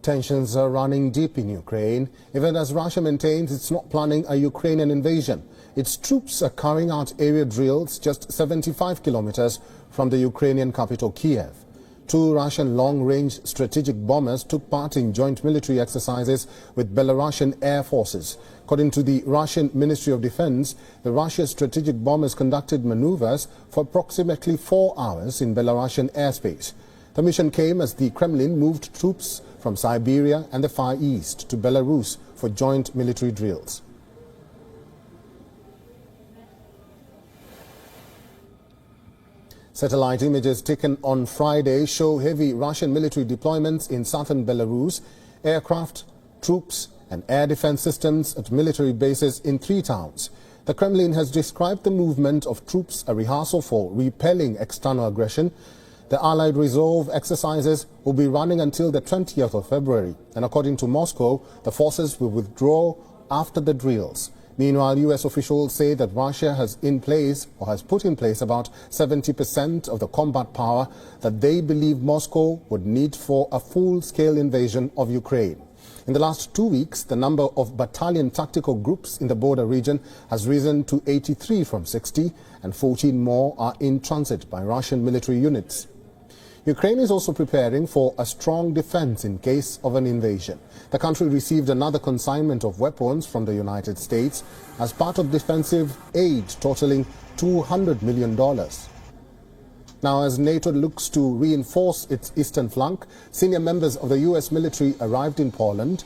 Tensions are running deep in Ukraine, even as Russia maintains it's not planning a Ukrainian invasion. Its troops are carrying out area drills just 75 kilometers from the Ukrainian capital, Kiev. 2 Russian long-range strategic bombers took part in joint military exercises with Belarusian air forces. According to the Russian Ministry of Defense, the Russian strategic bombers conducted maneuvers for approximately 4 hours in Belarusian airspace. The mission came as the Kremlin moved troops from Siberia and the Far East to Belarus for joint military drills. Satellite images taken on Friday show heavy Russian military deployments in southern Belarus, aircraft, troops and air defense systems at military bases in 3 towns. The Kremlin has described the movement of troops a rehearsal for repelling external aggression. The Allied resolve exercises will be running until the 20th of February, and according to Moscow, the forces will withdraw after the drills. Meanwhile, U.S. officials say that Russia has put in place about 70% of the combat power that they believe Moscow would need for a full-scale invasion of Ukraine. In the last 2 weeks, the number of battalion tactical groups in the border region has risen to 83 from 60, and 14 more are in transit by Russian military units. Ukraine is also preparing for a strong defense in case of an invasion. The country received another consignment of weapons from the United States as part of defensive aid totaling $200 million. Now, as NATO looks to reinforce its eastern flank, senior members of the U.S. military arrived in Poland.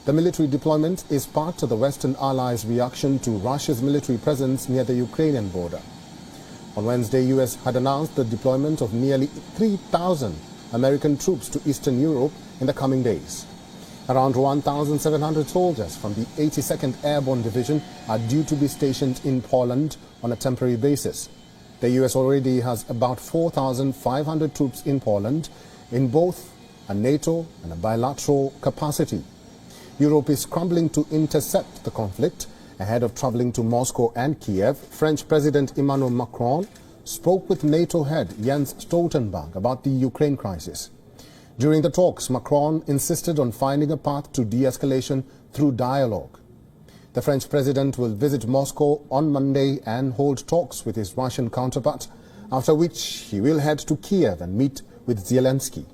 The military deployment is part of the Western allies' reaction to Russia's military presence near the Ukrainian border. On Wednesday, U.S. had announced the deployment of nearly 3,000 American troops to Eastern Europe in the coming days. Around 1,700 soldiers from the 82nd Airborne Division are due to be stationed in Poland on a temporary basis. The U.S. already has about 4,500 troops in Poland in both a NATO and a bilateral capacity. Europe is scrambling to intercept the conflict. Ahead of traveling to Moscow and Kiev, French President Emmanuel Macron spoke with NATO head Jens Stoltenberg about the Ukraine crisis. During the talks, Macron insisted on finding a path to de-escalation through dialogue. The French president will visit Moscow on Monday and hold talks with his Russian counterpart, after which he will head to Kiev and meet with Zelensky.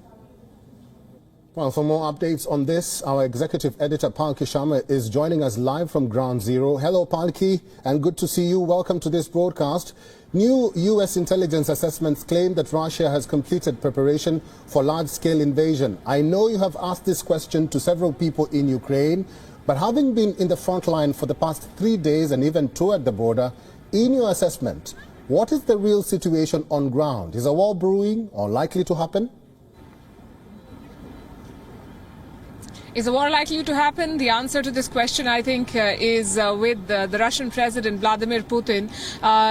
Well, for more updates on this, our executive editor Palki Sharma is joining us live from Ground Zero. Hello, Palki, and good to see you. Welcome to this broadcast. New U.S. intelligence assessments claim that Russia has completed preparation for large-scale invasion. I know you have asked this question to several people in Ukraine, but having been in the front line for the past 3 days and even 2 at the border, in your assessment, what is the real situation on ground? Is a war brewing or likely to happen? Is a war likely to happen? The answer to this question, I think, is with the Russian President Vladimir Putin.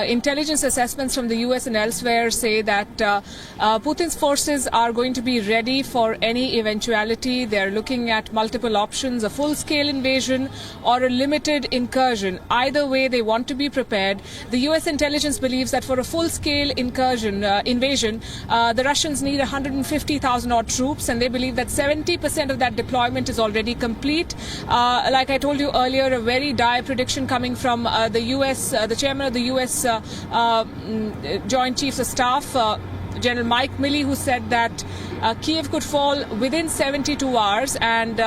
Intelligence assessments from the US and elsewhere say that Putin's forces are going to be ready for any eventuality. They're looking at multiple options, a full-scale invasion or a limited incursion. Either way, they want to be prepared. The US intelligence believes that for a full-scale invasion, the Russians need 150,000 odd troops, and they believe that 70% of that deployment is already complete. Like I told you earlier, a very dire prediction coming from the US, the chairman of the US Joint Chiefs of Staff, General Mike Milley, who said that Kiev could fall within 72 hours and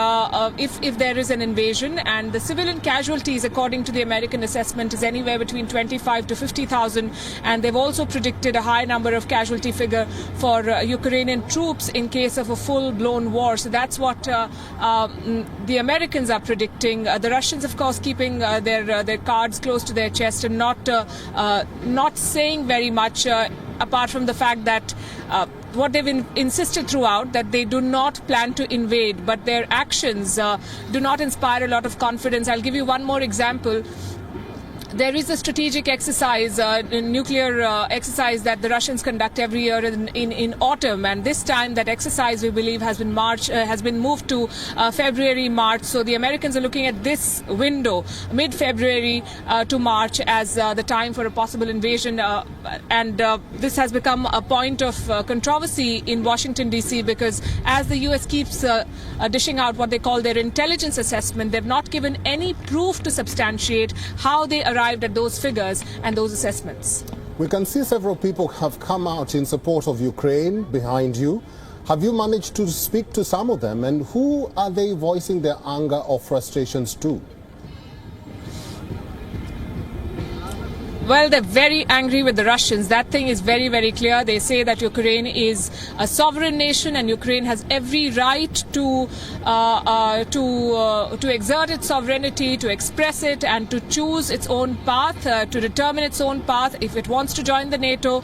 if there is an invasion, and the civilian casualties, according to the American assessment, is anywhere between 25 to 50,000, and they've also predicted a high number of casualty figure for Ukrainian troops in case of a full-blown war. So that's what the Americans are predicting. The Russians, of course, keeping their cards close to their chest and not saying very much, apart from the fact that what they've insisted throughout, that they do not plan to invade, but their actions do not inspire a lot of confidence. I'll give you one more example. There is a strategic exercise, nuclear exercise that the Russians conduct every year in autumn, and this time that exercise, we believe, has been moved to February, March. So the Americans are looking at this window, mid-February to March, as the time for a possible invasion, and this has become a point of controversy in Washington D.C. because as the U.S. keeps dishing out what they call their intelligence assessment, they've not given any proof to substantiate how they arrived at those figures and those assessments. We can see several people have come out in support of Ukraine behind you. Have you managed to speak to some of them, and who are they voicing their anger or frustrations to? Well, they're very angry with the Russians. That thing is very, very clear. They say that Ukraine is a sovereign nation and Ukraine has every right to exert its sovereignty, to express it, and to choose its own path, to determine its own path. If it wants to join the NATO,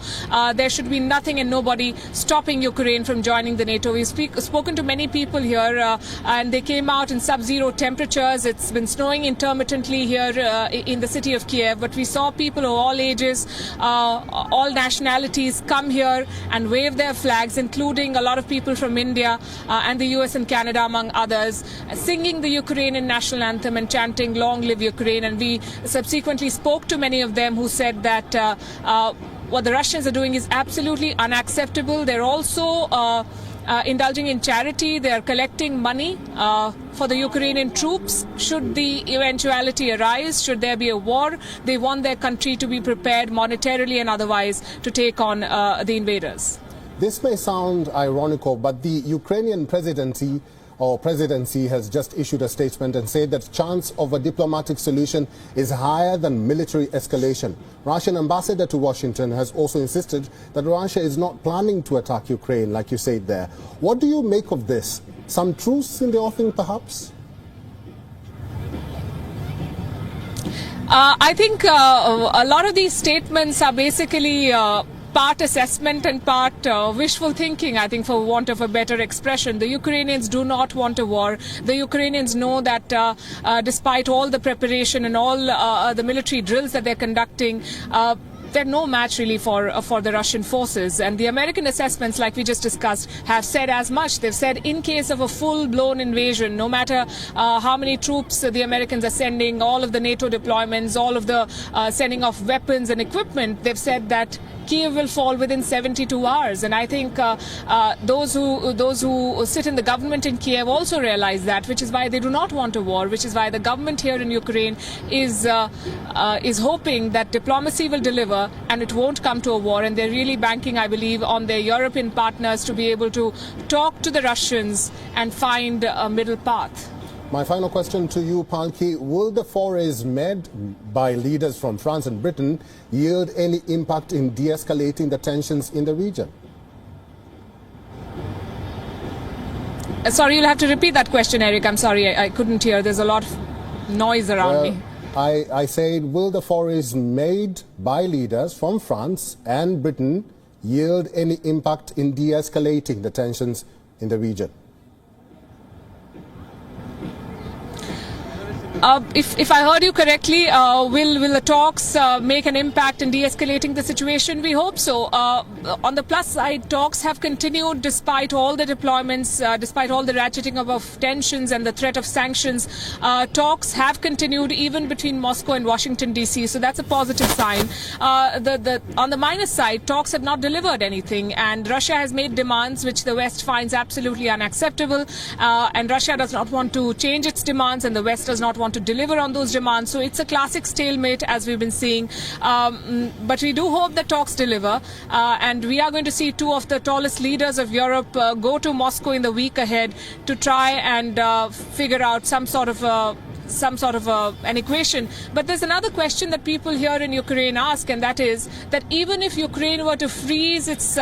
there should be nothing and nobody stopping Ukraine from joining the NATO. We've spoken to many people here, and they came out in sub-zero temperatures. It's been snowing intermittently here in the city of Kiev, but we saw people of all ages, all nationalities come here and wave their flags, including a lot of people from India and the US and Canada, among others, singing the Ukrainian national anthem and chanting "Long live Ukraine." And we subsequently spoke to many of them who said that what the Russians are doing is absolutely unacceptable. They're also indulging in charity. They are collecting money for the Ukrainian troops. Should the eventuality arise, should there be a war, they want their country to be prepared monetarily and otherwise to take on the invaders. This may sound ironical, but the Ukrainian presidency has just issued a statement and said that the chance of a diplomatic solution is higher than military escalation. Russian ambassador to Washington has also insisted that Russia is not planning to attack Ukraine, like you said there. What do you make of this? Some truce in the offing, perhaps? I think a lot of these statements are basically part assessment and part wishful thinking, I think, for want of a better expression. The Ukrainians do not want a war. The Ukrainians know that despite all the preparation and all the military drills that they're conducting, they're no match really for the Russian forces. And the American assessments, like we just discussed, have said as much. They've said in case of a full-blown invasion, no matter how many troops the Americans are sending, all of the NATO deployments, all of the sending of weapons and equipment, they've said that Kiev will fall within 72 hours. And I think those who sit in the government in Kiev also realize that, which is why they do not want a war, which is why the government here in Ukraine is hoping that diplomacy will deliver and it won't come to a war. And they're really banking, I believe, on their European partners to be able to talk to the Russians and find a middle path. My final question to you, Palki, will the forays made by leaders from France and Britain yield any impact in de-escalating the tensions in the region? Sorry, you'll have to repeat that question, Eric. I'm sorry, I couldn't hear. There's a lot of noise around me. I said, will the forays made by leaders from France and Britain yield any impact in de-escalating the tensions in the region? If I heard you correctly, will the talks make an impact in de-escalating the situation? We hope so. On the plus side, talks have continued despite all the deployments, despite all the ratcheting of tensions and the threat of sanctions. Talks have continued even between Moscow and Washington D.C., so that's a positive sign. On the minus side, talks have not delivered anything, and Russia has made demands which the West finds absolutely unacceptable, and Russia does not want to change its demands, and the West does not want to deliver on those demands. So it's a classic stalemate, as we've been seeing. But we do hope that talks deliver, and we are going to see two of the tallest leaders of Europe go to Moscow in the week ahead to try and figure out some sort of an equation. But there's another question that people here in Ukraine ask, and that is that even if Ukraine were to freeze its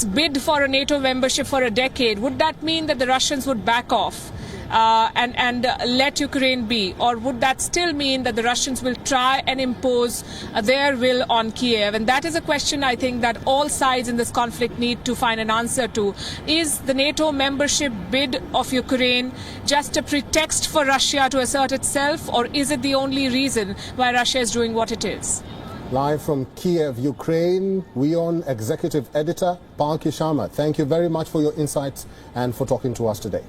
bid for a NATO membership for a decade, would that mean that the Russians would back off? and let Ukraine be? Or would that still mean that the Russians will try and impose their will on Kiev? And that is a question I think that all sides in this conflict need to find an answer to. Is the NATO membership bid of Ukraine just a pretext for Russia to assert itself, or is it the only reason why Russia is doing what it is? Live from Kiev, Ukraine, WION Executive Editor Palki Sharma. Thank you very much for your insights and for talking to us today.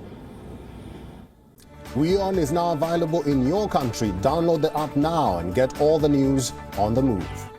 WION is now available in your country. Download the app now and get all the news on the move.